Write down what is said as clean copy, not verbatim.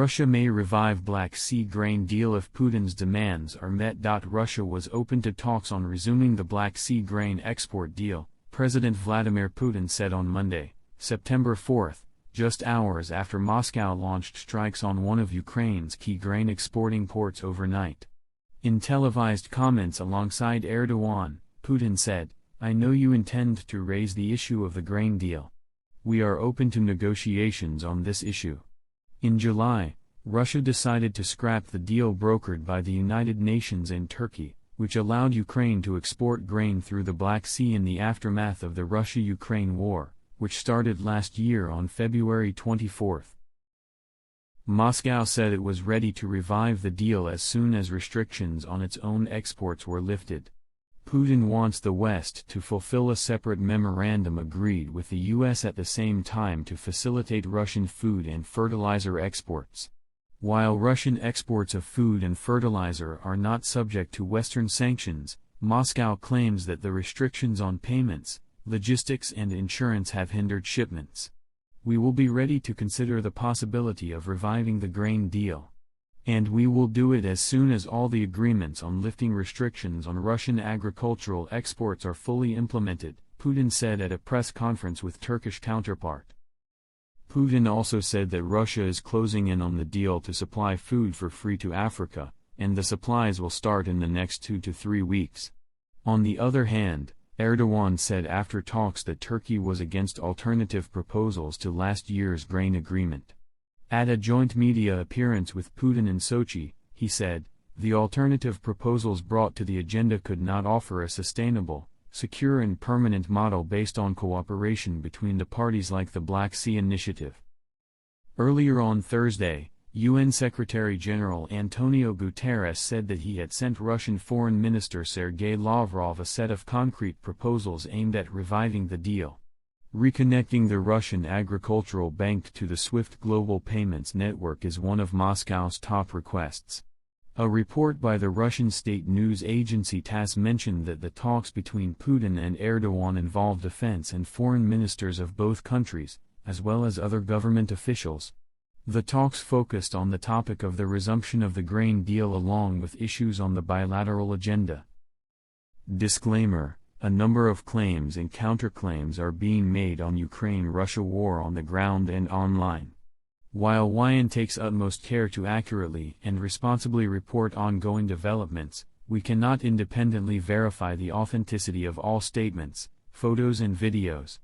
Russia may revive Black Sea grain deal if Putin's demands are met. Russia was open to talks on resuming the Black Sea grain export deal, President Vladimir Putin said on Monday, September 4, just hours after Moscow launched strikes on one of Ukraine's key grain exporting ports overnight. In televised comments alongside Erdogan, Putin said, "I know you intend to raise the issue of the grain deal. We are open to negotiations on this issue." In July, Russia decided to scrap the deal brokered by the United Nations and Turkey, which allowed Ukraine to export grain through the Black Sea in the aftermath of the Russia-Ukraine war, which started last year on February 24. Moscow said it was ready to revive the deal as soon as restrictions on its own exports were lifted. Putin wants the West to fulfill a separate memorandum agreed with the U.S. at the same time to facilitate Russian food and fertilizer exports. While Russian exports of food and fertilizer are not subject to Western sanctions, Moscow claims that the restrictions on payments, logistics and insurance have hindered shipments. "We will be ready to consider the possibility of reviving the grain deal. And we will do it as soon as all the agreements on lifting restrictions on Russian agricultural exports are fully implemented," Putin said at a press conference with Turkish counterpart. Putin also said that Russia is closing in on the deal to supply food for free to Africa, and the supplies will start in the next 2 to 3 weeks. On the other hand, Erdogan said after talks that Turkey was against alternative proposals to last year's grain agreement. At a joint media appearance with Putin in Sochi, he said, "The alternative proposals brought to the agenda could not offer a sustainable, secure and permanent model based on cooperation between the parties like the Black Sea Initiative." Earlier on Thursday, UN Secretary-General Antonio Guterres said that he had sent Russian Foreign Minister Sergei Lavrov a set of concrete proposals aimed at reviving the deal. Reconnecting the Russian Agricultural Bank to the SWIFT global payments network is one of Moscow's top requests. A report by the Russian state news agency TASS mentioned that the talks between Putin and Erdogan involved defense and foreign ministers of both countries, as well as other government officials. The talks focused on the topic of the resumption of the grain deal along with issues on the bilateral agenda. Disclaimer: a number of claims and counterclaims are being made on Ukraine-Russia war on the ground and online. While YN takes utmost care to accurately and responsibly report ongoing developments, we cannot independently verify the authenticity of all statements, photos and videos.